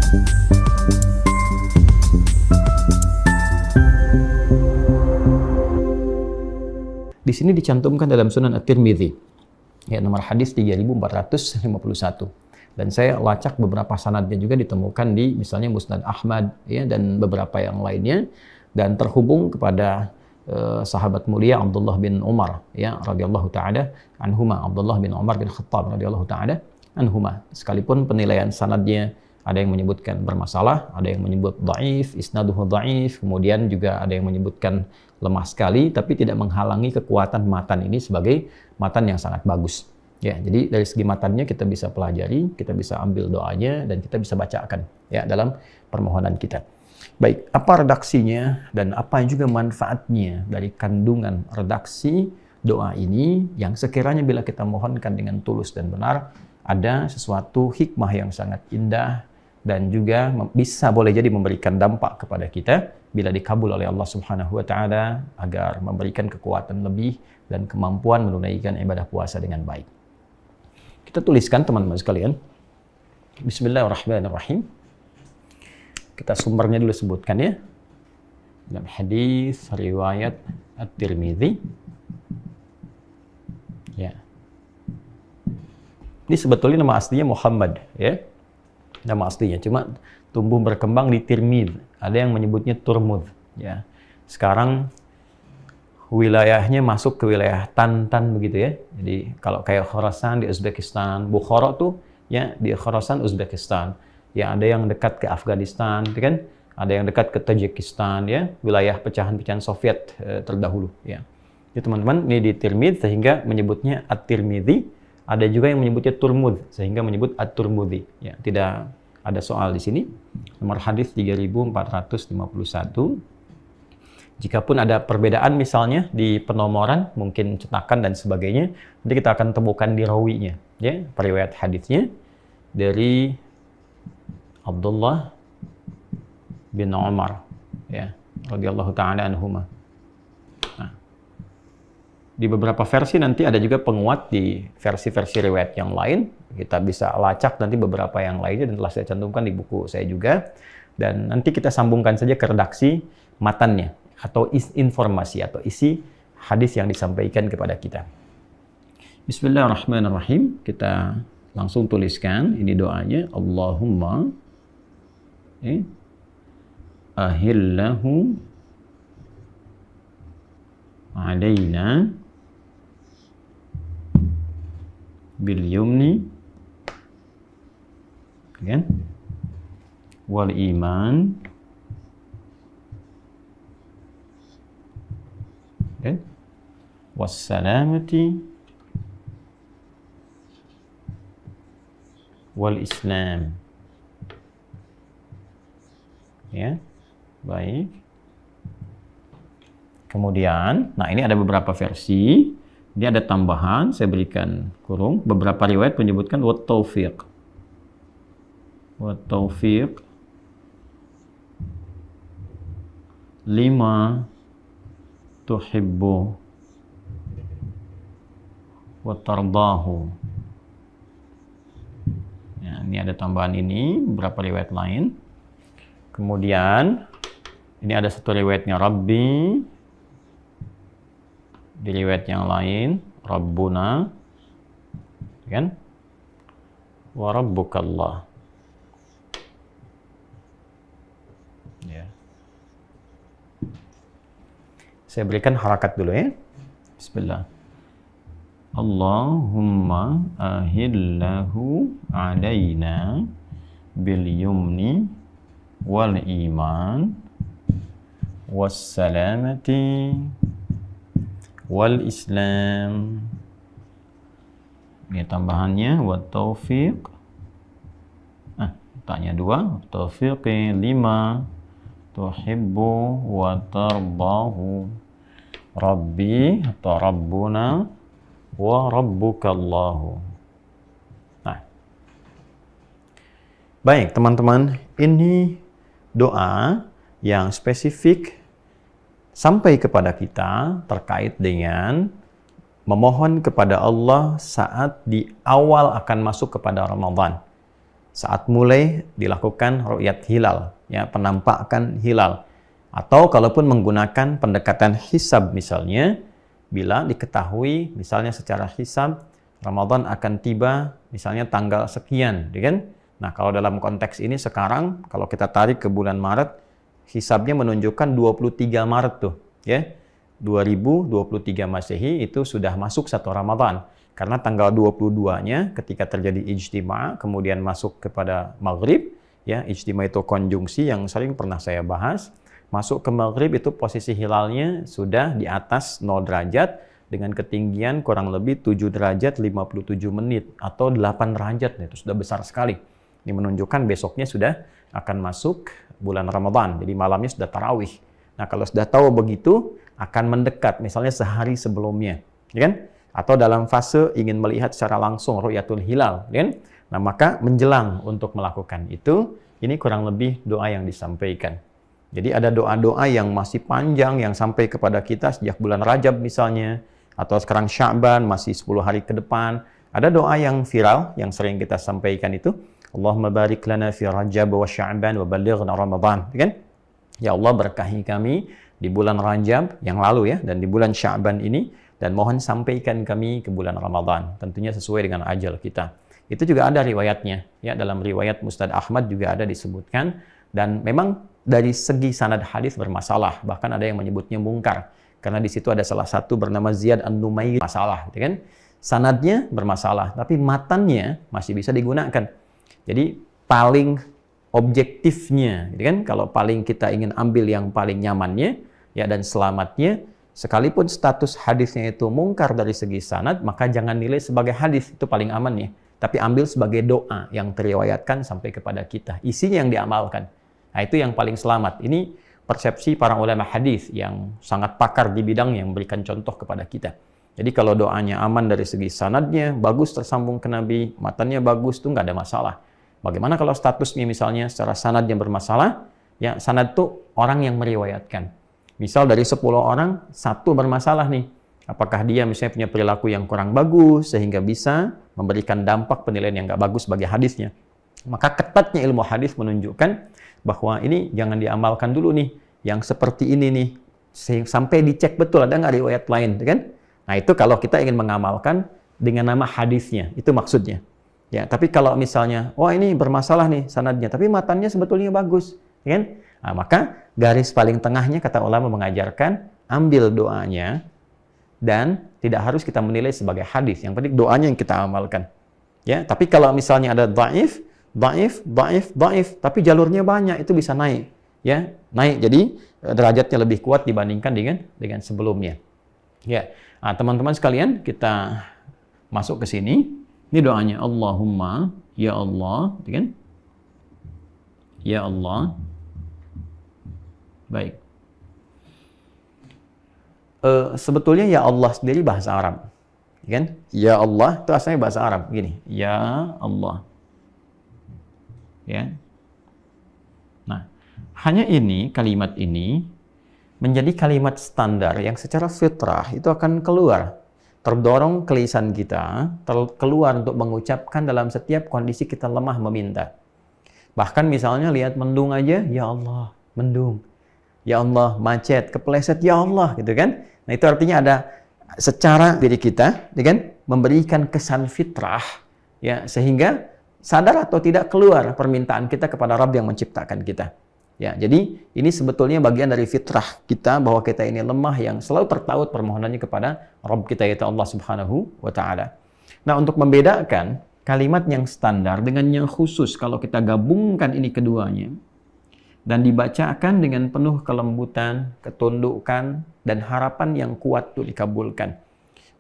Di sini dicantumkan dalam Sunan At-Tirmidzi, ya, nomor hadis 3451. Dan saya lacak beberapa sanadnya juga ditemukan di misalnya Musnad Ahmad, ya, dan beberapa yang lainnya, dan terhubung kepada sahabat mulia Abdullah bin Umar, ya, radhiyallahu taala anhuma, Abdullah bin Umar bin Khattab radhiyallahu taala anhuma. Sekalipun penilaian sanadnya ada yang menyebutkan bermasalah, ada yang menyebut dhaif, isnaduhu dhaif, kemudian juga ada yang menyebutkan lemah sekali, tapi tidak menghalangi kekuatan matan ini sebagai matan yang sangat bagus. Ya, jadi dari segi matannya kita bisa pelajari, kita bisa ambil doanya, dan kita bisa bacakan, ya, dalam permohonan kita. Baik, apa redaksinya dan apa juga manfaatnya dari kandungan redaksi doa ini yang sekiranya bila kita mohonkan dengan tulus dan benar, ada sesuatu hikmah yang sangat indah dan juga bisa boleh jadi memberikan dampak kepada kita bila dikabul oleh Allah Subhanahu wa taala agar memberikan kekuatan lebih dan kemampuan menunaikan ibadah puasa dengan baik. Kita tuliskan teman-teman sekalian. Bismillahirrahmanirrahim. Kita sumbernya dulu sebutkan, ya. Dalam hadis riwayat At-Tirmidzi. Ya. Ini sebetulnya nama aslinya Muhammad, ya. Nama aslinya, cuma tumbuh berkembang di Tirmidz. Ada yang menyebutnya Turmudz, ya. Sekarang wilayahnya masuk ke wilayah Tantan begitu, ya. Jadi kalau kayak Khorasan di Uzbekistan, Bukhara tuh, ya, di Khorasan Uzbekistan. Ya, ada yang dekat ke Afghanistan, kan? Ada yang dekat ke Tajikistan, ya, wilayah pecahan-pecahan Soviet terdahulu, ya. Jadi teman-teman, ini di Tirmidz sehingga menyebutnya At-Tirmidzi. Ada juga yang menyebutnya Turmudz sehingga menyebut At-Turmudzi, ya. Tidak ada soal di sini. Nomor hadis 3451. Jikapun ada perbedaan misalnya di penomoran, mungkin cetakan dan sebagainya, nanti kita akan temukan di rawinya, ya, periwayat hadisnya dari Abdullah bin Umar, ya, radhiyallahu taala anhuma. Nah, di beberapa versi nanti ada juga penguat di versi-versi riwayat yang lain. Kita bisa lacak nanti beberapa yang lainnya dan telah saya cantumkan di buku saya juga. Dan nanti kita sambungkan saja ke redaksi matannya atau informasi atau isi hadis yang disampaikan kepada kita. Bismillahirrahmanirrahim. Kita langsung tuliskan ini doanya. Allahumma ahillahu alaina bil yumni, kan, wal iman, kan, was salamati wal islam, ya. Baik. Kemudian, nah ini ada beberapa versi. Ini ada tambahan, saya berikan kurung. Beberapa riwayat menyebutkan wat taufiq. Wat taufiq lima tuhibbu wa tardahu. Ya, ini ada tambahan ini, beberapa riwayat lain. Kemudian ini ada satu riwayatnya Rabbi, di riwayat yang lain Rabbuna, kan, wa rabbukallah, ya. Saya berikan harakat dulu, ya. Bismillah. Allahumma ahillahu alaina bil yumni wal iman was salamati wal islam. Ini tambahannya wa taufiq. Tanya dua, taufiqi lima tuhibbu wa tardahu rabbi atau rabbuna wa rabbukallahu. Nah, baik teman-teman, ini doa yang spesifik sampai kepada kita terkait dengan memohon kepada Allah saat di awal akan masuk kepada Ramadan. saat mulai dilakukan ru'yat hilal, ya, penampakan hilal. Atau kalaupun menggunakan pendekatan hisab misalnya, bila diketahui misalnya secara hisab Ramadan akan tiba misalnya tanggal sekian, ya kan? Nah, kalau dalam konteks ini sekarang kalau kita tarik ke bulan Maret, hisabnya menunjukkan 23 Maret tuh, ya. 2023 Masehi itu sudah masuk satu Ramadan. Karena tanggal 22-nya ketika terjadi ijtima, kemudian masuk kepada maghrib, ya, ijtima itu konjungsi yang sering pernah saya bahas. Masuk ke maghrib itu posisi hilalnya sudah di atas 0 derajat dengan ketinggian kurang lebih 7 derajat 57 menit atau 8 derajat. Itu sudah besar sekali. Ini menunjukkan besoknya sudah akan masuk bulan Ramadan. Jadi malamnya sudah tarawih. Nah, kalau sudah tahu begitu, akan mendekat misalnya sehari sebelumnya, ya kan? Atau dalam fase ingin melihat secara langsung ru'yatul hilal, ya kan? Nah, maka menjelang untuk melakukan itu, ini kurang lebih doa yang disampaikan. Jadi ada doa-doa yang masih panjang yang sampai kepada kita sejak bulan Rajab misalnya, atau sekarang Sya'ban masih 10 hari ke depan. Ada doa yang viral yang sering kita sampaikan itu, Allahumma barik lana fi Rajab wa Sya'ban wa balighna Ramadan, ya kan? Ya Allah, berkahi kami di bulan Rajab yang lalu, ya, dan di bulan Sya'ban ini, dan mohon sampaikan kami ke bulan Ramadan, tentunya sesuai dengan ajal kita. Itu juga ada riwayatnya, ya, dalam riwayat Musnad Ahmad juga ada disebutkan, dan memang dari segi sanad hadis bermasalah, bahkan ada yang menyebutnya mungkar, karena di situ ada salah satu bernama Ziyad An-Numairi, masalah, gitu kan? Sanadnya bermasalah, tapi matannya masih bisa digunakan. Jadi paling objektifnya, gitu kan? Kalau paling kita ingin ambil yang paling nyamannya, ya, dan selamatnya, sekalipun status hadisnya itu mungkar dari segi sanad, maka jangan nilai sebagai hadis, itu paling aman, ya. Tapi ambil sebagai doa yang teriwayatkan sampai kepada kita. Isinya yang diamalkan. Nah, itu yang paling selamat. Ini persepsi para ulama hadis yang sangat pakar di bidang yang memberikan contoh kepada kita. Jadi kalau doanya aman dari segi sanadnya, bagus tersambung ke Nabi, matanya bagus, itu nggak ada masalah. Bagaimana kalau statusnya misalnya secara sanad yang bermasalah? Ya, sanad itu orang yang meriwayatkan. Misal dari 10 orang, 1 bermasalah nih. Apakah dia misalnya punya perilaku yang kurang bagus, sehingga bisa memberikan dampak penilaian yang nggak bagus bagi hadisnya. Maka ketatnya ilmu hadis menunjukkan bahwa ini jangan diamalkan dulu nih, yang seperti ini nih, sampai dicek betul ada nggak riwayat lain, kan? Nah, itu kalau kita ingin mengamalkan dengan nama hadisnya, itu maksudnya. Ya, tapi kalau misalnya, wah ini bermasalah nih sanadnya, tapi matannya sebetulnya bagus, kan? Nah, maka garis paling tengahnya kata ulama mengajarkan, ambil doanya dan tidak harus kita menilai sebagai hadis. Yang penting doanya yang kita amalkan. Ya, tapi kalau misalnya ada dhaif, tapi jalurnya banyak, itu bisa naik. Ya, naik. Jadi derajatnya lebih kuat dibandingkan dengan sebelumnya. Ya, nah, teman-teman sekalian, kita masuk ke sini. Ini doanya, Allahumma, ya Allah, kan? Ya Allah. Baik. Sebetulnya ya Allah sendiri bahasa Arab, kan? Ya Allah itu asalnya bahasa Arab, gini. Ya Allah. Ya. Nah, hanya ini kalimat ini menjadi kalimat standar yang secara fitrah itu akan keluar, terdorong ke lisan kita, keluar untuk mengucapkan dalam setiap kondisi kita lemah meminta. Bahkan misalnya lihat mendung aja, ya Allah, mendung. Ya Allah, macet, kepleset, ya Allah, gitu kan? Nah, itu artinya ada secara diri kita, ya kan, memberikan kesan fitrah, ya, sehingga sadar atau tidak keluar permintaan kita kepada Rabb yang menciptakan kita. Ya, jadi ini sebetulnya bagian dari fitrah kita bahwa kita ini lemah yang selalu tertaut permohonannya kepada Rabb kita, yaitu Allah Subhanahu wa Ta'ala. Nah, untuk membedakan kalimat yang standar dengan yang khusus, kalau kita gabungkan ini keduanya dan dibacakan dengan penuh kelembutan, ketundukan, dan harapan yang kuat untuk dikabulkan.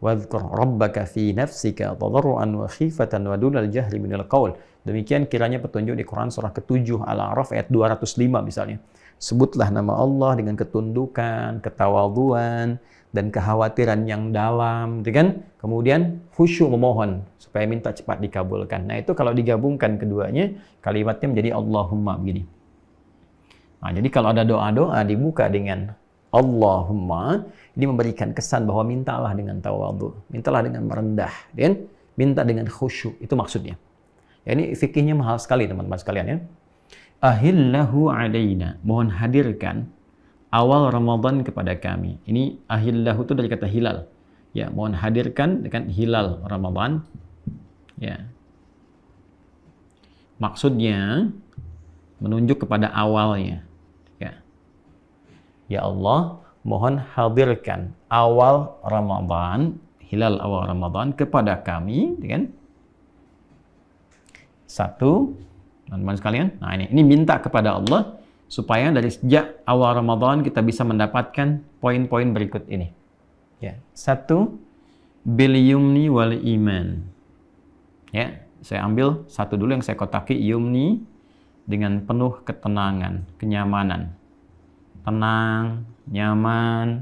وَاذْكُرْ رَبَّكَ فِي نَفْسِكَ تَضَرُّعًا وَخِيفَةً وَدُونَ الْجَهْرِ مِنَ الْقَوْلِ. Demikian kiranya petunjuk di Quran surah ke-7 Al-A'raf ayat 205 misalnya. Sebutlah nama Allah dengan ketundukan, ketawadhuan, dan kekhawatiran yang dalam, kan? Kemudian khusyuk memohon supaya minta cepat dikabulkan. Nah, itu kalau digabungkan keduanya, kalimatnya menjadi Allahumma begini. Nah, jadi kalau ada doa-doa dibuka dengan Allahumma, ini memberikan kesan bahwa mintalah dengan tawadhu, mintalah dengan merendah, dan minta dengan khusyuk, itu maksudnya. Ya, ini fikihnya mahal sekali teman-teman sekalian ya. Ahillahu alaina, mohon hadirkan awal Ramadan kepada kami. Ini ahillahu itu dari kata hilal. Ya, mohon hadirkan dengan hilal Ramadan. Ya. Maksudnya menunjuk kepada awalnya. Ya. Ya Allah, mohon hadirkan awal Ramadan, hilal awal Ramadan kepada kami, kan? Satu, teman-teman sekalian. Nah, ini minta kepada Allah supaya dari sejak awal Ramadan kita bisa mendapatkan poin-poin berikut ini. Ya, satu, bil yumni wal iman. Ya, saya ambil satu dulu yang saya kotaki, yumni dengan penuh ketenangan, kenyamanan. Tenang, nyaman,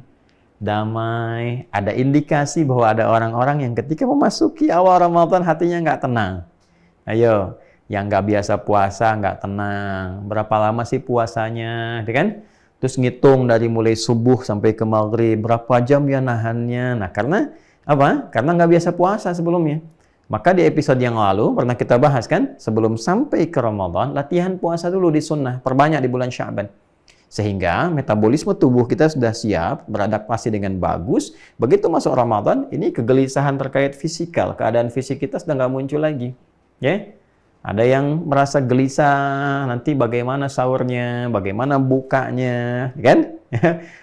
damai. Ada indikasi bahwa ada orang-orang yang ketika memasuki awal Ramadan hatinya nggak tenang. Ayo, yang nggak biasa puasa nggak tenang. Berapa lama sih puasanya, kan? Terus ngitung dari mulai subuh sampai ke maghrib, berapa jam ya nahannya. Nah, karena apa? Karena nggak biasa puasa sebelumnya. Maka di episode yang lalu pernah kita bahas kan, sebelum sampai ke Ramadan, latihan puasa dulu di sunnah, perbanyak di bulan Sya'ban. Sehingga metabolisme tubuh kita sudah siap, beradaptasi dengan bagus. Begitu masuk Ramadan, ini kegelisahan terkait fisikal, keadaan fisik kita sudah nggak muncul lagi. Ya, ada yang merasa gelisah, nanti bagaimana sahurnya, bagaimana bukanya, kan?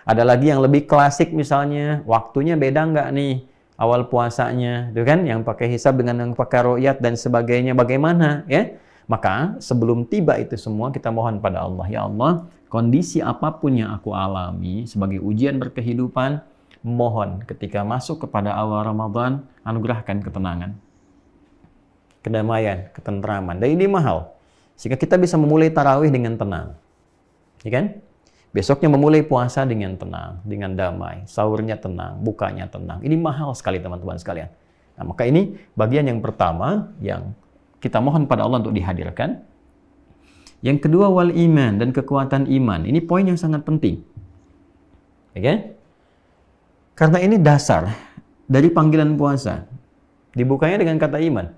Ada lagi yang lebih klasik misalnya, waktunya beda nggak nih awal puasanya, itu kan? Yang pakai hisab dengan yang pakai ru'yat dan sebagainya, bagaimana? Ya, maka sebelum tiba itu semua kita mohon pada Allah, ya Allah, kondisi apapun yang aku alami sebagai ujian berkehidupan, mohon ketika masuk kepada awal Ramadan, anugerahkan ketenangan, kedamaian, ketentraman. Dan ini mahal. Sehingga kita bisa memulai tarawih dengan tenang. Ya kan? Besoknya memulai puasa dengan tenang, dengan damai. Sahurnya tenang, bukanya tenang. Ini mahal sekali teman-teman sekalian. Nah, maka ini bagian yang pertama yang kita mohon pada Allah untuk dihadirkan. Yang kedua, wal iman, dan kekuatan iman. Ini poin yang sangat penting. Ya kan? Karena ini dasar dari panggilan puasa. Dibukanya dengan kata iman.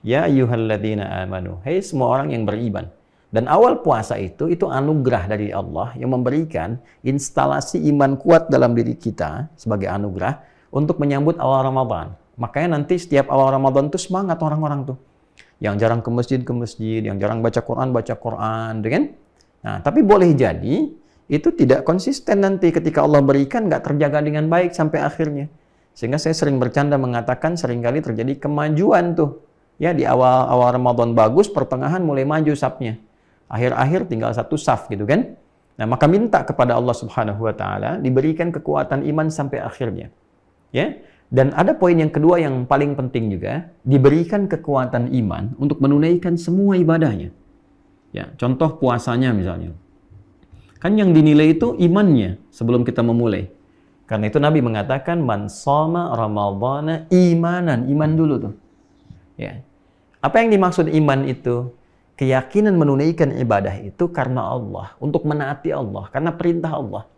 Ya ayyuhalladzina amanu, hei semua orang yang beriman. Dan awal puasa itu anugerah dari Allah yang memberikan instalasi iman kuat dalam diri kita sebagai anugerah untuk menyambut awal Ramadan. Makanya nanti setiap awal Ramadan itu semangat orang-orang tuh. Yang jarang ke masjid, yang jarang baca Quran, kan? Nah, tapi boleh jadi itu tidak konsisten nanti ketika Allah berikan nggak terjaga dengan baik sampai akhirnya. Sehingga saya sering bercanda mengatakan seringkali terjadi kemajuan tuh. Ya, di awal Ramadan bagus, pertengahan mulai maju safnya. Akhir-akhir tinggal satu saf gitu kan. Nah, maka minta kepada Allah Subhanahu wa taala diberikan kekuatan iman sampai akhirnya. Ya. Dan ada poin yang kedua yang paling penting juga, diberikan kekuatan iman untuk menunaikan semua ibadahnya. Ya, contoh puasanya misalnya. Kan yang dinilai itu imannya sebelum kita memulai. Karena itu Nabi mengatakan man shoma ramadhana imanan, iman dulu tuh. Ya. Apa yang dimaksud iman itu? Keyakinan menunaikan ibadah itu karena Allah, untuk menaati Allah, karena perintah Allah.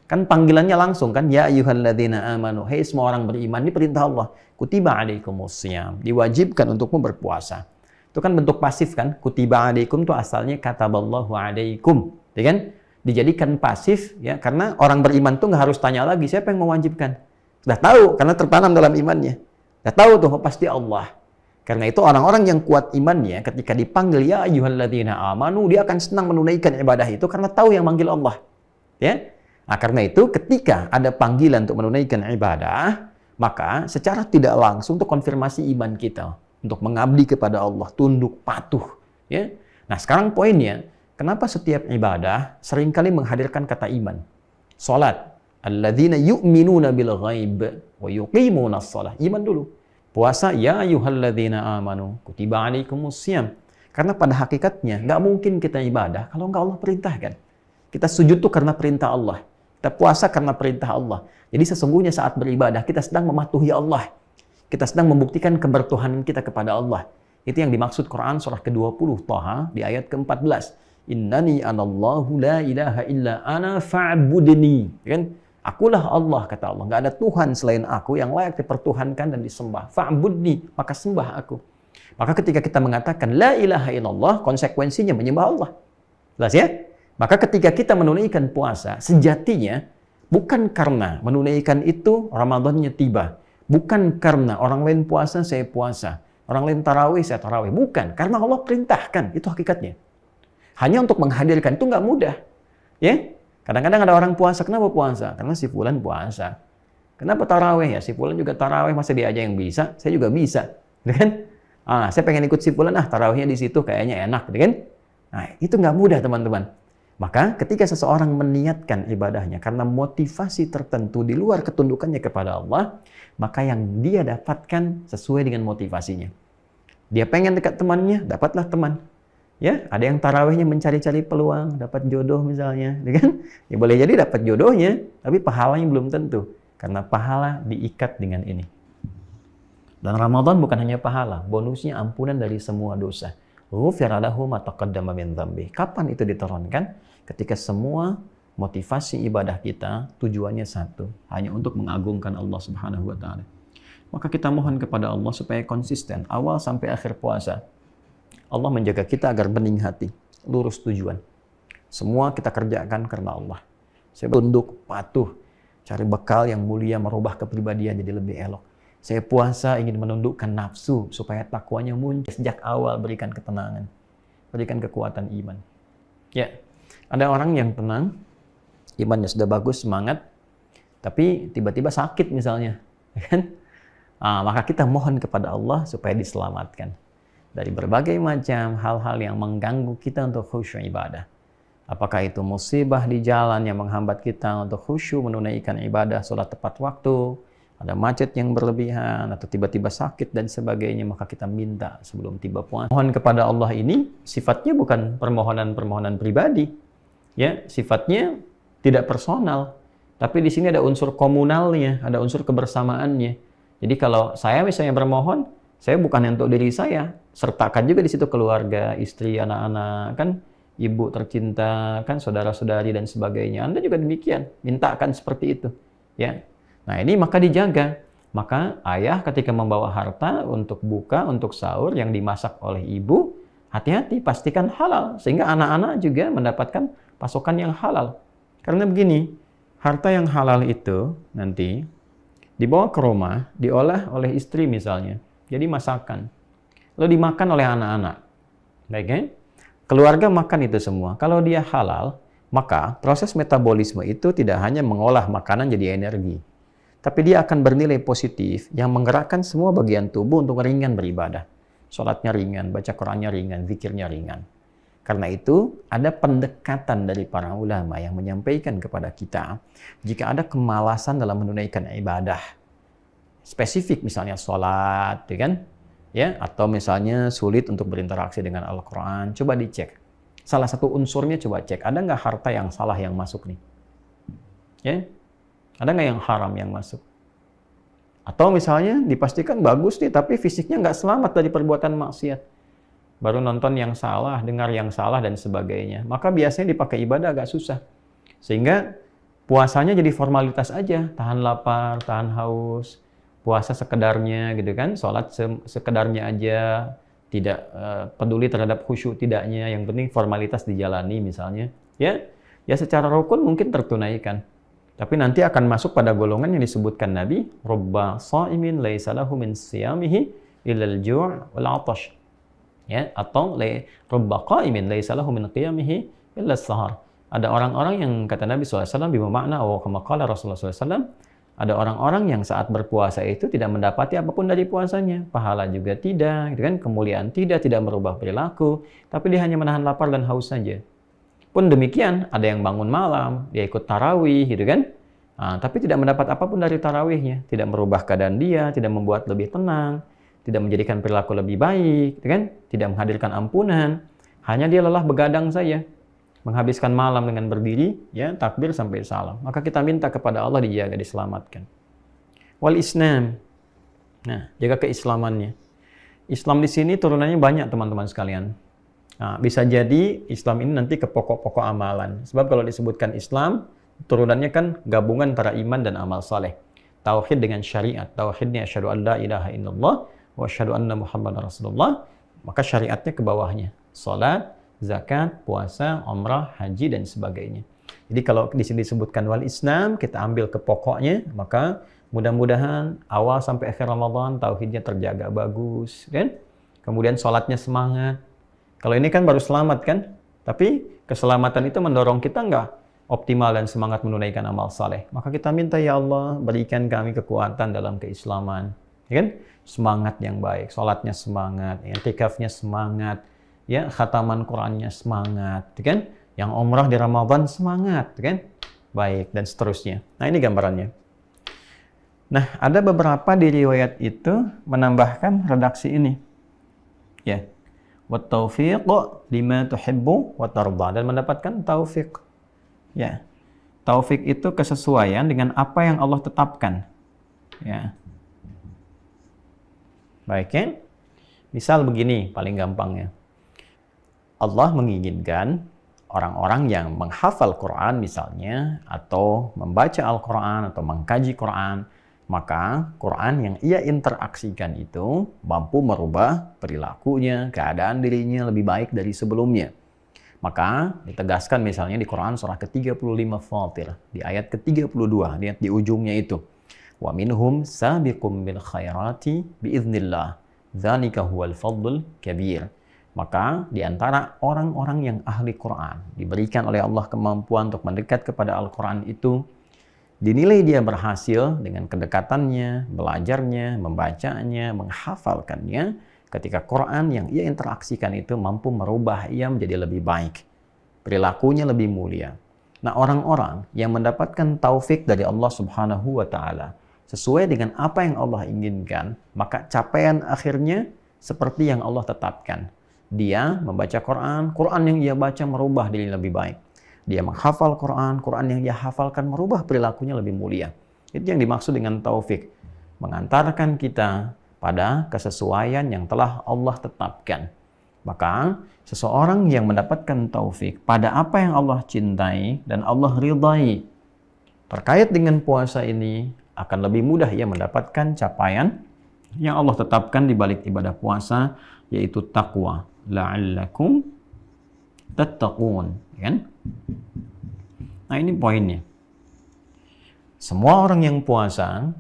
Kan panggilannya langsung kan, ya ayyuhalladzina amanu, hei semua orang beriman, ini perintah Allah. Kutiba alaikumusiyam, diwajibkan untukmu berpuasa. Itu kan bentuk pasif kan, kutiba alaikum itu asalnya kataballahu alaikum, ya kan? Dijadikan pasif ya, karena orang beriman tuh nggak harus tanya lagi siapa yang mewajibkan. Sudah tahu karena tertanam dalam imannya. Sudah tahu tuh pasti Allah. Karena itu orang-orang yang kuat imannya ketika dipanggil ya ayyuhalladzina amanu, dia akan senang menunaikan ibadah itu karena tahu yang manggil Allah. Ya. Nah, karena itu ketika ada panggilan untuk menunaikan ibadah, maka secara tidak langsung itu konfirmasi iman kita untuk mengabdi kepada Allah, tunduk, patuh, ya. Nah, sekarang poinnya, kenapa setiap ibadah seringkali menghadirkan kata iman? Salat, alladzina yu'minuna bil ghaib wa yuqimunas shalah. Iman dulu. Puasa, ya ayyuhalladzina amanu, kutiba alaikumusiyam. Karena pada hakikatnya, nggak mungkin kita ibadah kalau nggak Allah perintahkan. Kita sujud tuh karena perintah Allah. Kita puasa karena perintah Allah. Jadi sesungguhnya saat beribadah, kita sedang mematuhi Allah. Kita sedang membuktikan kebertuhanan kita kepada Allah. Itu yang dimaksud Quran surah ke-20, Thaha, di ayat ke-14. Innani anallahu la ilaha illa ana fa'budni. Kan? Akulah Allah, kata Allah. Nggak ada Tuhan selain aku yang layak dipertuhankan dan disembah. Fa'budni, maka sembah aku. Maka ketika kita mengatakan la ilaha illallah, konsekuensinya menyembah Allah. Jelas ya? Maka ketika kita menunaikan puasa, sejatinya bukan karena menunaikan itu Ramadannya tiba. Bukan karena orang lain puasa, saya puasa. Orang lain tarawih, saya tarawih. Bukan. Karena Allah perintahkan. Itu hakikatnya. Hanya untuk menghadirkan itu nggak mudah. Ya? Kadang-kadang ada orang puasa. Kenapa puasa? Karena si fulan puasa. Kenapa tarawih? Ya, si fulan juga tarawih. Masa dia aja yang bisa? Saya juga bisa. Kan? Saya pengen ikut si fulan. Tarawihnya di situ kayaknya enak. Kan? Nah, itu nggak mudah, teman-teman. Maka ketika seseorang meniatkan ibadahnya karena motivasi tertentu di luar ketundukannya kepada Allah, maka yang dia dapatkan sesuai dengan motivasinya. Dia pengen dekat temannya, dapatlah teman. Ya, ada yang tarawihnya mencari-cari peluang, dapat jodoh misalnya, kan? Ya boleh jadi dapat jodohnya, tapi pahalanya belum tentu. Karena pahala diikat dengan ini. Dan Ramadan bukan hanya pahala, bonusnya ampunan dari semua dosa. Ghufira lahu ma taqaddama min dzambi. Kapan itu diturunkan? Ketika semua motivasi ibadah kita tujuannya satu, hanya untuk mengagungkan Allah Subhanahu wa taala. Maka kita mohon kepada Allah supaya konsisten awal sampai akhir puasa. Allah menjaga kita agar bening hati, lurus tujuan. Semua kita kerjakan karena Allah. Saya tunduk, patuh, cari bekal yang mulia, merubah kepribadian jadi lebih elok. Saya puasa ingin menundukkan nafsu supaya takwanya muncul sejak awal, berikan ketenangan, berikan kekuatan iman. Ya, ada orang yang tenang, imannya sudah bagus, semangat, tapi tiba-tiba sakit misalnya, kan? Maka kita mohon kepada Allah supaya diselamatkan dari berbagai macam hal-hal yang mengganggu kita untuk khusyuk ibadah. Apakah itu musibah di jalan yang menghambat kita untuk khusyuk menunaikan ibadah, sholat tepat waktu, ada macet yang berlebihan, atau tiba-tiba sakit dan sebagainya, maka kita minta sebelum tiba puasa. Mohon kepada Allah ini sifatnya bukan permohonan-permohonan pribadi, ya, sifatnya tidak personal, tapi di sini ada unsur komunalnya, ada unsur kebersamaannya. Jadi kalau saya misalnya bermohon, saya bukan untuk diri saya, sertakan juga di situ keluarga, istri, anak-anak, kan, ibu tercinta, kan, saudara-saudari dan sebagainya. Anda juga demikian, mintakan seperti itu, ya. Nah, ini maka dijaga. Maka ayah ketika membawa harta untuk buka, untuk sahur yang dimasak oleh ibu, hati-hati, pastikan halal sehingga anak-anak juga mendapatkan pasokan yang halal. Karena begini, harta yang halal itu nanti dibawa ke rumah, diolah oleh istri misalnya, jadi masakan, lalu dimakan oleh anak-anak. Baik, kan? Keluarga makan itu semua. Kalau dia halal, maka proses metabolisme itu tidak hanya mengolah makanan jadi energi, tapi dia akan bernilai positif yang menggerakkan semua bagian tubuh untuk ringan beribadah. Sholatnya ringan, baca Qurannya ringan, zikirnya ringan. Karena itu, ada pendekatan dari para ulama yang menyampaikan kepada kita, jika ada kemalasan dalam menunaikan ibadah, spesifik misalnya sholat, ya kan? Ya, atau misalnya sulit untuk berinteraksi dengan Al-Quran, coba dicek. Salah satu unsurnya coba cek, ada nggak harta yang salah yang masuk nih? Ya? Ada nggak yang haram yang masuk? Atau misalnya dipastikan bagus nih, tapi fisiknya nggak selamat dari perbuatan maksiat. Baru nonton yang salah, dengar yang salah, dan sebagainya. Maka biasanya dipakai ibadah agak susah. Sehingga puasanya jadi formalitas aja. Tahan lapar, tahan haus, puasa sekedarnya gitu kan. Sholat sekedarnya aja, tidak peduli terhadap khusyuk tidaknya. Yang penting formalitas dijalani misalnya. Ya secara rukun mungkin tertunaikan. Tapi nanti akan masuk pada golongan yang disebutkan Nabi, rubba sha'imin laisa lahu min siyamihi illal ju' wal 'atash. Ya, atau rubba qa'imin laisa lahu min qiyamihi illa as-sahar. Ada orang-orang yang kata Nabi SAW bermakna wa kama qala Rasulullah SAW, ada orang-orang yang saat berpuasa itu tidak mendapati apapun dari puasanya, pahala juga tidak, gitu kan, kemuliaan tidak merubah perilaku, tapi dia hanya menahan lapar dan haus saja. Pun demikian, ada yang bangun malam, dia ikut tarawih, gitu kan? Tapi tidak mendapat apapun dari tarawihnya, tidak merubah keadaan dia, tidak membuat lebih tenang, tidak menjadikan perilaku lebih baik, gitu kan? Tidak menghadirkan ampunan, hanya dia lelah begadang saja, menghabiskan malam dengan berdiri, ya takbir sampai salam. Maka kita minta kepada Allah dijaga, diselamatkan. Wal Islam, nah jaga keislamannya. Islam di sini turunannya banyak teman-teman sekalian. Bisa jadi Islam ini nanti ke pokok-pokok amalan. Sebab kalau disebutkan Islam, turunannya kan gabungan antara iman dan amal saleh. Tauhid dengan syariat. Tauhidnya asyhadu an la ilaha illallah wa asyhadu anna Muhammadar Rasulullah, maka syariatnya ke bawahnya. Salat, zakat, puasa, umrah, haji, dan sebagainya. Jadi kalau di sini disebutkan wal Islam, kita ambil ke pokoknya, maka mudah-mudahan awal sampai akhir Ramadan tauhidnya terjaga bagus, kan? Kemudian sholatnya semangat. Kalau ini kan baru selamat kan? Tapi keselamatan itu mendorong kita nggak optimal dan semangat menunaikan amal saleh. Maka kita minta, ya Allah, berikan kami kekuatan dalam keislaman. Ya kan? Semangat yang baik, sholatnya semangat, i'tikafnya semangat, ya, khataman Qur'annya semangat, ya kan? Yang umrah di Ramadan semangat, ya kan? Baik, dan seterusnya. Nah, ini gambarannya. Nah, ada beberapa di riwayat itu menambahkan redaksi ini. Ya. Wat taufiq lima tuhibbu wa tarda, dan mendapatkan taufik. Ya. Taufik itu kesesuaian dengan apa yang Allah tetapkan. Ya. Baik, ya? Misal begini, paling gampangnya. Allah menginginkan orang-orang yang menghafal Quran misalnya, atau membaca Al-Quran, atau mengkaji Quran, maka Quran yang ia interaksikan itu mampu merubah perilakunya, keadaan dirinya lebih baik dari sebelumnya. Maka ditegaskan misalnya di Quran surah ke-35 Fatir, di ayat ke-32, lihat di ujungnya itu. Wa minhum sabiqum bil khairati biiznillah, dzalika huwal fadlul kabir. Maka di antara orang-orang yang ahli Quran, diberikan oleh Allah kemampuan untuk mendekat kepada Al-Quran itu, dinilai dia berhasil dengan kedekatannya, belajarnya, membacanya, menghafalkannya, ketika Quran yang ia interaksikan itu mampu merubah ia menjadi lebih baik, perilakunya lebih mulia. Nah, orang-orang yang mendapatkan taufik dari Allah Subhanahu wa Ta'ala sesuai dengan apa yang Allah inginkan, maka capaian akhirnya seperti yang Allah tetapkan. Dia membaca Quran, Quran yang ia baca merubah diri lebih baik. Dia menghafal Quran, Quran yang dia hafalkan merubah perilakunya lebih mulia. Itu yang dimaksud dengan taufik. Mengantarkan kita pada kesesuaian yang telah Allah tetapkan. Maka seseorang yang mendapatkan taufik pada apa yang Allah cintai dan Allah ridhai terkait dengan puasa ini, akan lebih mudah ia mendapatkan capaian yang Allah tetapkan di balik ibadah puasa, yaitu taqwa. La'allakum tattaqun, kan? Nah, ini poinnya. Semua orang yang puasa,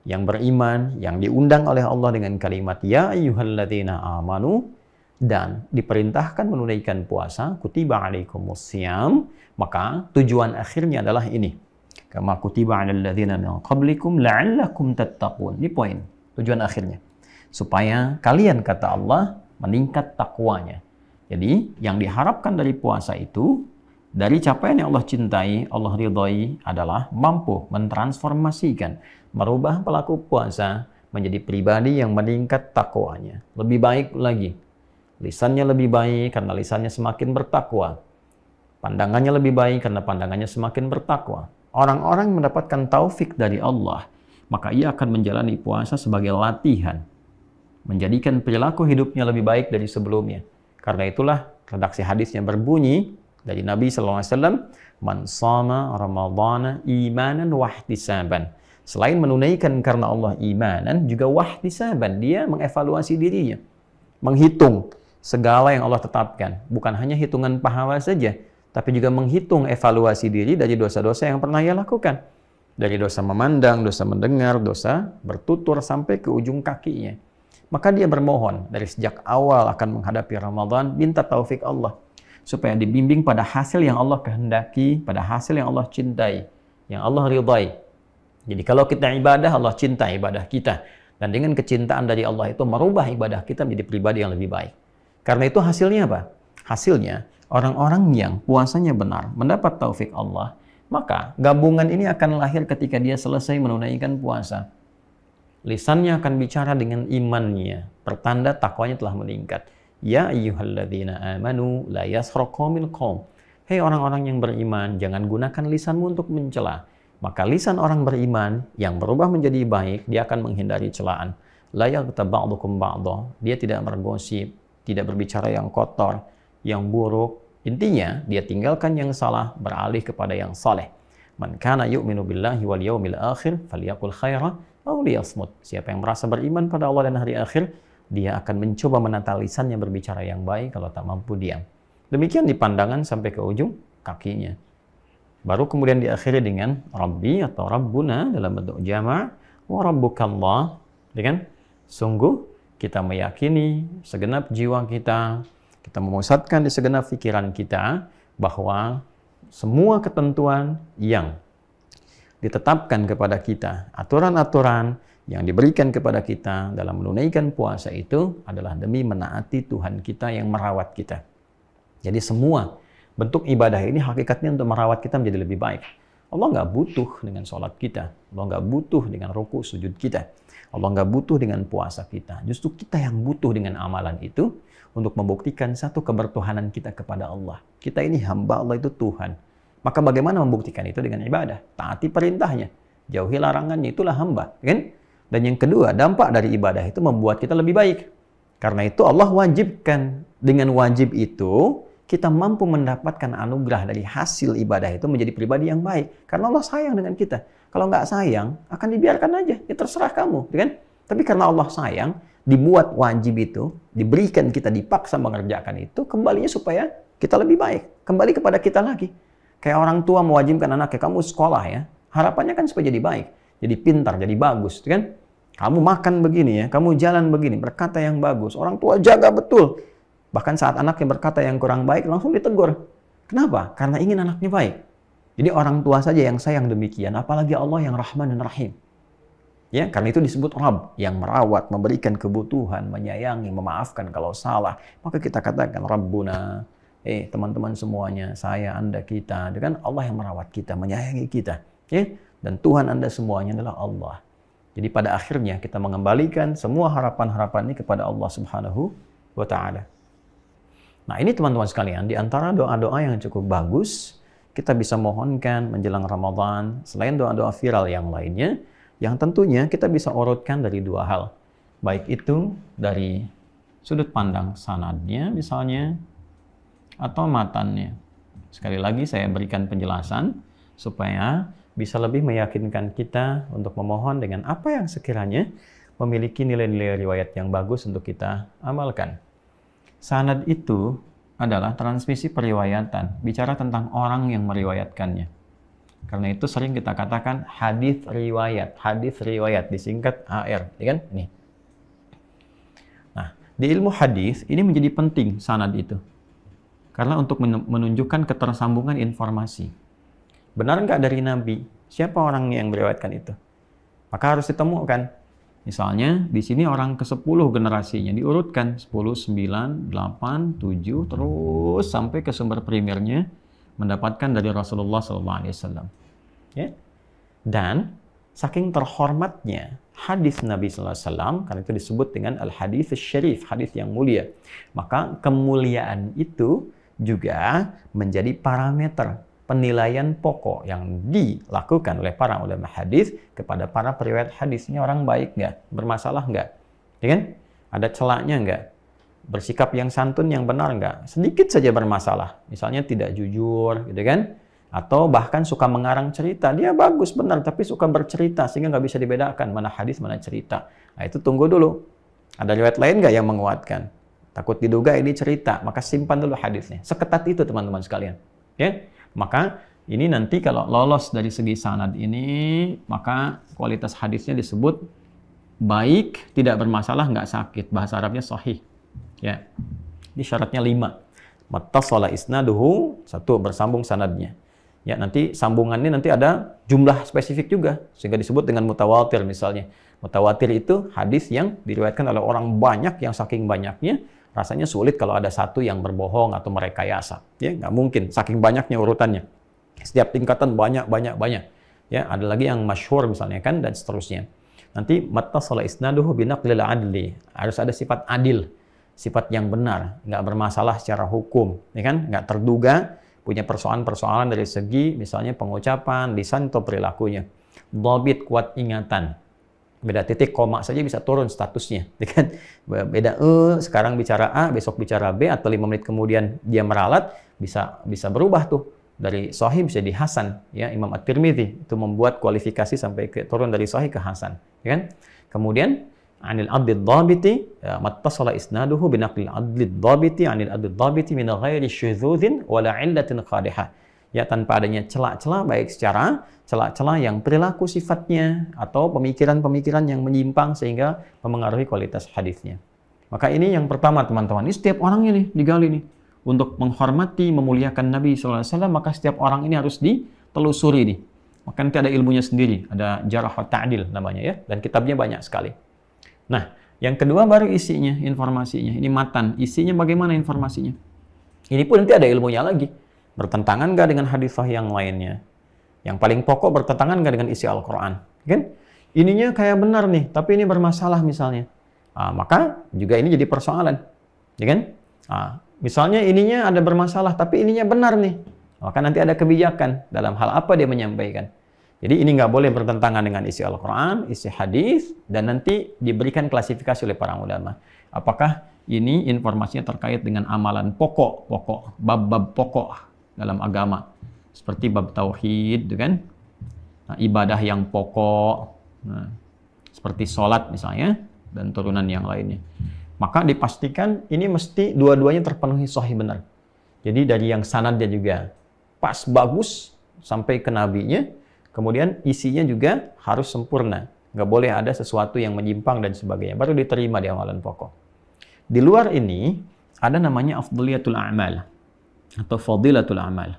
yang beriman, yang diundang oleh Allah dengan kalimat ya ayyuhalladzina amanu, dan diperintahkan menunaikan puasa, kutiba alaikumussyam, maka tujuan akhirnya adalah ini. Kama kutiba 'alal ladzina min qablikum la'allakum tattaqun. Ini poin, tujuan akhirnya. Supaya kalian, kata Allah, meningkat takwanya. Jadi, yang diharapkan dari puasa itu, dari capaian yang Allah cintai, Allah ridhai, adalah mampu mentransformasikan, merubah pelaku puasa menjadi pribadi yang meningkat takwanya. Lebih baik lagi. Lisannya lebih baik karena lisannya semakin bertakwa. Pandangannya lebih baik karena pandangannya semakin bertakwa. Orang-orang yang mendapatkan taufik dari Allah, maka ia akan menjalani puasa sebagai latihan, menjadikan perilaku hidupnya lebih baik dari sebelumnya. Karena itulah redaksi hadisnya berbunyi dari Nabi SAW, man shama ramadhana imanan wahtisaban. Selain menunaikan karena Allah imanan, juga wahtisaban, dia mengevaluasi dirinya, menghitung segala yang Allah tetapkan. Bukan hanya hitungan pahala saja, tapi juga menghitung evaluasi diri dari dosa-dosa yang pernah ia lakukan. Dari dosa memandang, dosa mendengar, dosa bertutur, sampai ke ujung kakinya. Maka dia bermohon dari sejak awal akan menghadapi Ramadan, minta taufik Allah, supaya dibimbing pada hasil yang Allah kehendaki, pada hasil yang Allah cintai, yang Allah ridhai. Jadi kalau kita ibadah, Allah cinta ibadah kita. Dan dengan kecintaan dari Allah itu merubah ibadah kita menjadi pribadi yang lebih baik. Karena itu hasilnya apa? Hasilnya, orang-orang yang puasanya benar, mendapat taufik Allah, maka gabungan ini akan lahir ketika dia selesai menunaikan puasa. Lisannya akan bicara dengan imannya, pertanda takwanya telah meningkat. Ya ayyuhalladzina amanu la yaskhar qaumin qaum. Hei orang-orang yang beriman, jangan gunakan lisanmu untuk mencela. Maka lisan orang beriman yang berubah menjadi baik, dia akan menghindari celaan. La yaghtab ba'dukum ba'dha. Dia tidak bergosip, tidak berbicara yang kotor, yang buruk. Intinya, dia tinggalkan yang salah, beralih kepada yang saleh. Man kana yu'minu billahi wal yawmil akhir falyaqul khaira aw liyasmut. Siapa yang merasa beriman pada Allah dan hari akhir, dia akan mencoba menata lisannya berbicara yang baik, kalau tak mampu diam. Demikian di pandangan sampai ke ujung kakinya. Baru kemudian diakhiri dengan Rabbi atau Rabbuna dalam bentuk jama' wa Rabbukallah, dengan sungguh kita meyakini segenap jiwa kita memusatkan di segenap pikiran kita bahwa semua ketentuan yang ditetapkan kepada kita, aturan-aturan yang diberikan kepada kita dalam menunaikan puasa itu adalah demi menaati Tuhan kita yang merawat kita. Jadi semua bentuk ibadah ini hakikatnya untuk merawat kita menjadi lebih baik. Allah nggak butuh dengan sholat kita. Allah nggak butuh dengan ruku sujud kita. Allah nggak butuh dengan puasa kita. Justru kita yang butuh dengan amalan itu untuk membuktikan satu kebertuhanan kita kepada Allah. Kita ini hamba Allah, itu Tuhan. Maka bagaimana membuktikan itu? Dengan ibadah. Taati perintahnya. Jauhi larangannya, itulah hamba. Kan? Dan yang kedua, dampak dari ibadah itu membuat kita lebih baik. Karena itu Allah wajibkan. Dengan wajib itu, kita mampu mendapatkan anugerah dari hasil ibadah itu menjadi pribadi yang baik. Karena Allah sayang dengan kita. Kalau nggak sayang, akan dibiarkan aja. Ya terserah kamu. Kan? Tapi karena Allah sayang, dibuat wajib itu, diberikan kita, dipaksa mengerjakan itu, kembalinya supaya kita lebih baik. Kembali kepada kita lagi. Kayak orang tua mewajibkan anaknya, kamu sekolah ya. Harapannya kan supaya jadi baik. Jadi pintar, jadi bagus. Kan? Kamu makan begini ya, kamu jalan begini, berkata yang bagus. Orang tua jaga betul. Bahkan saat anaknya berkata yang kurang baik, langsung ditegur. Kenapa? Karena ingin anaknya baik. Jadi orang tua saja yang sayang demikian, apalagi Allah yang Rahman dan Rahim. Ya, karena itu disebut Rabb, yang merawat, memberikan kebutuhan, menyayangi, memaafkan kalau salah. Maka kita katakan Rabbuna, teman-teman semuanya, saya, Anda, kita. Dengan Allah yang merawat kita, menyayangi kita. Ya? Dan Tuhan Anda semuanya adalah Allah. Jadi pada akhirnya kita mengembalikan semua harapan-harapan ini kepada Allah Subhanahu wa Ta'ala. Nah ini teman-teman sekalian, di antara doa-doa yang cukup bagus, kita bisa mohonkan menjelang Ramadan, selain doa-doa viral yang lainnya, yang tentunya kita bisa urutkan dari dua hal. Baik itu dari sudut pandang sanadnya misalnya, atau matannya. Sekali lagi saya berikan penjelasan, supaya bisa lebih meyakinkan kita untuk memohon dengan apa yang sekiranya memiliki nilai-nilai riwayat yang bagus untuk kita amalkan. Sanad itu adalah transmisi periwayatan, bicara tentang orang yang meriwayatkannya. Karena itu sering kita katakan hadis riwayat disingkat AR, ya kan? Ini. Nah, di ilmu hadis ini menjadi penting sanad itu. Karena untuk menunjukkan ketersambungan informasi. Benar nggak dari Nabi? Siapa orang yang meriwayatkan itu? Maka harus ditemukan. Misalnya, di sini orang ke-10 generasinya diurutkan 10, 9, 8, 7, terus sampai ke sumber primernya mendapatkan dari Rasulullah SAW. Ya? Dan saking terhormatnya hadis Nabi SAW, karena itu disebut dengan al-hadis syarif, hadis yang mulia. Maka kemuliaan itu juga menjadi parameter penilaian pokok yang dilakukan oleh para ulama hadis kepada para periwayat hadis. Ini orang baik nggak? Bermasalah nggak? Ya kan? Ada celaknya nggak? Bersikap yang santun yang benar nggak? Sedikit saja bermasalah. Misalnya tidak jujur, gitu kan? Atau bahkan suka mengarang cerita. Dia bagus, benar, tapi suka bercerita sehingga nggak bisa dibedakan mana hadis, mana cerita. Nah itu tunggu dulu. Ada riwayat lain nggak yang menguatkan? Takut diduga ini cerita, maka simpan dulu hadisnya. Seketat itu teman-teman sekalian. Ya? Maka ini nanti kalau lolos dari segi sanad ini, maka kualitas hadisnya disebut baik, tidak bermasalah, nggak sakit. Bahasa Arabnya sahih. Ya. Ini syaratnya 5. Mattasala isnaduhu, 1, bersambung sanadnya. Ya, nanti sambungannya nanti ada jumlah spesifik juga, sehingga disebut dengan mutawatir misalnya. Mutawatir itu hadis yang diriwayatkan oleh orang banyak, yang saking banyaknya rasanya sulit kalau ada satu yang berbohong atau merekayasa. Ya, nggak mungkin, saking banyaknya urutannya. Setiap tingkatan banyak. Ya, ada lagi yang masyhur misalnya kan, dan seterusnya. Nanti mattasala isnaduhu binaqlil adli. Harus ada sifat adil, sifat yang benar, nggak bermasalah secara hukum, ya kan? Nggak terduga, punya persoalan-persoalan dari segi misalnya pengucapan, lisan atau perilakunya. Dhabit, kuat ingatan. Beda titik koma saja bisa turun statusnya, ya kan? Beda sekarang bicara A, besok bicara B, atau 5 menit kemudian dia meralat, bisa berubah tuh. dari sahih bisa jadi hasan, ya. Imam At-Tirmidzi itu membuat kualifikasi sampai ke turun dari sahih ke hasan, ya kan? Kemudian anil adlid dhabiti mattasala isnaduhu binaqlil adlid dhabiti anil adlid dhabiti min ghairi syudzudin wala illatin qadihah. Ya, tanpa adanya celah-celah, baik secara celah-celah yang perilaku sifatnya atau pemikiran-pemikiran yang menyimpang sehingga mempengaruhi kualitas hadisnya. Maka ini yang pertama, teman-teman. Ini setiap orang ini digali nih. Untuk menghormati, memuliakan Nabi SAW, maka setiap orang ini harus ditelusuri nih. Maka nanti ada ilmunya sendiri, ada Jarh wa Ta'dil namanya, ya, dan kitabnya banyak sekali. Nah, yang kedua baru isinya, informasinya. Ini matan, isinya bagaimana informasinya. Ini pun nanti ada ilmunya lagi. Bertentangan nggak dengan hadis sahih yang lainnya? Yang paling pokok, bertentangan nggak dengan isi Al-Quran? Kan? Ininya kayak benar nih, tapi ini bermasalah misalnya. Maka juga ini jadi persoalan. Ya kan? Misalnya ininya ada bermasalah, tapi ininya benar nih. Maka nanti ada kebijakan dalam hal apa dia menyampaikan. Jadi ini nggak boleh bertentangan dengan isi Al-Quran, isi hadis, dan nanti diberikan klasifikasi oleh para ulama. Apakah ini informasinya terkait dengan amalan pokok, bab-bab pokok dalam agama, seperti bab tauhid, kan? Nah, ibadah yang pokok, seperti sholat misalnya, dan turunan yang lainnya. Maka dipastikan ini mesti dua-duanya terpenuhi sahih benar. Jadi dari yang sanadnya juga pas, bagus, sampai ke nabinya, kemudian isinya juga harus sempurna. Nggak boleh ada sesuatu yang menyimpang dan sebagainya, baru diterima di amalan pokok. Di luar ini, ada namanya afdaliyatul a'mal, atau fadilatul a'mal.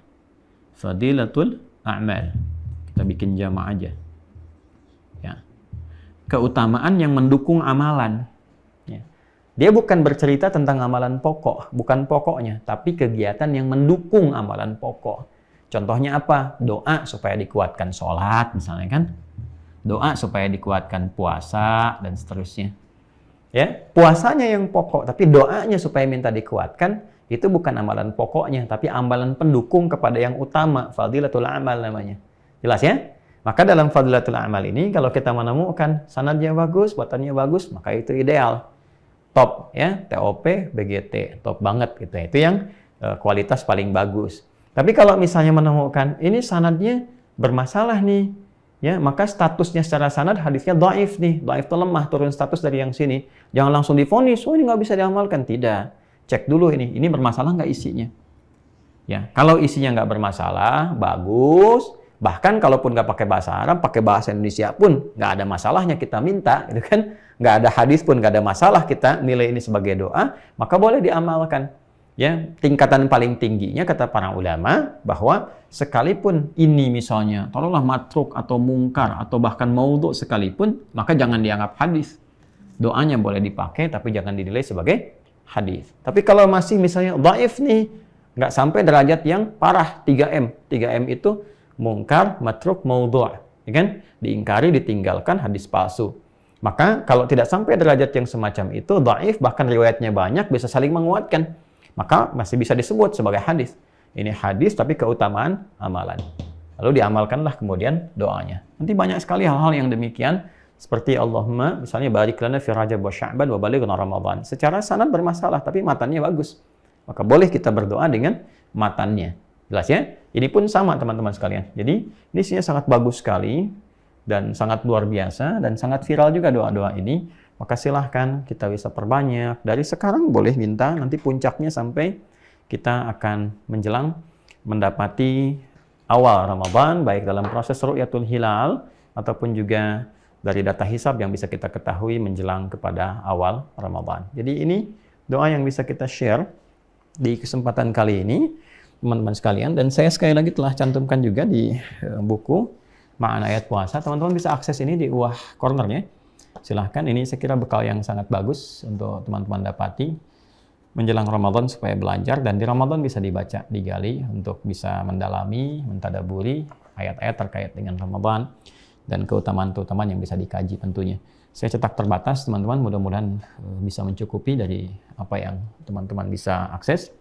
Fadilatul a'mal. Kita bikin jama' aja. Ya. Keutamaan yang mendukung amalan. Ya. Dia bukan bercerita tentang amalan pokok, bukan pokoknya, tapi kegiatan yang mendukung amalan pokok. Contohnya apa? Doa supaya dikuatkan sholat, misalnya kan? Doa supaya dikuatkan puasa, dan seterusnya. Ya, puasanya yang pokok, tapi doanya supaya minta dikuatkan, itu bukan amalan pokoknya, tapi amalan pendukung kepada yang utama, fadilatul amal namanya. Jelas ya? Maka dalam fadilatul amal ini, kalau kita menemukan sanadnya bagus, batannya bagus, maka itu ideal. Top, ya, TOP, BGT, top banget gitu. Itu yang kualitas paling bagus. Tapi kalau misalnya menemukan, ini sanadnya bermasalah nih, ya, maka statusnya secara sanad hadisnya dhaif nih, dhaif itu lemah, turun status dari yang sini. Jangan langsung divonis, oh ini nggak bisa diamalkan, tidak. Cek dulu ini bermasalah nggak isinya. Ya, kalau isinya nggak bermasalah, bagus. Bahkan kalaupun nggak pakai bahasa Arab, pakai bahasa Indonesia pun nggak ada masalahnya kita minta, gitu kan? Nggak ada hadis pun nggak ada masalah kita nilai ini sebagai doa, maka boleh diamalkan. Ya, tingkatan paling tingginya kata para ulama bahwa sekalipun ini misalnya taruhlah matruk atau mungkar atau bahkan maudhu sekalipun, maka jangan dianggap hadis. Doanya boleh dipakai tapi jangan dinilai sebagai hadis. Tapi kalau masih misalnya dhaif nih, nggak sampai derajat yang parah 3M. 3M itu mungkar, matruk, maudhu', ya kan? Diingkari, ditinggalkan, hadis palsu. Maka kalau tidak sampai derajat yang semacam itu, dhaif, bahkan riwayatnya banyak, bisa saling menguatkan. Maka masih bisa disebut sebagai hadis. Ini hadis tapi keutamaan amalan. Lalu diamalkanlah kemudian doanya. Nanti banyak sekali hal-hal yang demikian. Seperti Allahumma, misalnya barik lana fi Rajab wa Sya'ban wa balighna Ramadan. Secara sanad bermasalah, tapi matannya bagus. Maka boleh kita berdoa dengan matannya. Jelas ya? Ini pun sama teman-teman sekalian. Jadi ini isinya sangat bagus sekali dan sangat luar biasa dan sangat viral juga doa-doa ini. Maka silahkan kita bisa perbanyak. Dari sekarang boleh minta, nanti puncaknya sampai kita akan menjelang mendapati awal Ramadan, baik dalam proses ru'yatul hilal ataupun juga dari data hisab yang bisa kita ketahui menjelang kepada awal Ramadan. Jadi ini doa yang bisa kita share di kesempatan kali ini, teman-teman sekalian. Dan saya sekali lagi telah cantumkan juga di buku Ma'na Ayat Puasa. Teman-teman bisa akses ini di bawah cornernya. Silahkan, ini saya kira bekal yang sangat bagus untuk teman-teman dapati menjelang Ramadan supaya belajar. Dan di Ramadan bisa dibaca, digali untuk bisa mendalami, mentadaburi ayat-ayat terkait dengan Ramadan dan keutamaan-keutamaan yang bisa dikaji tentunya. Saya cetak terbatas, teman-teman, mudah-mudahan bisa mencukupi dari apa yang teman-teman bisa akses.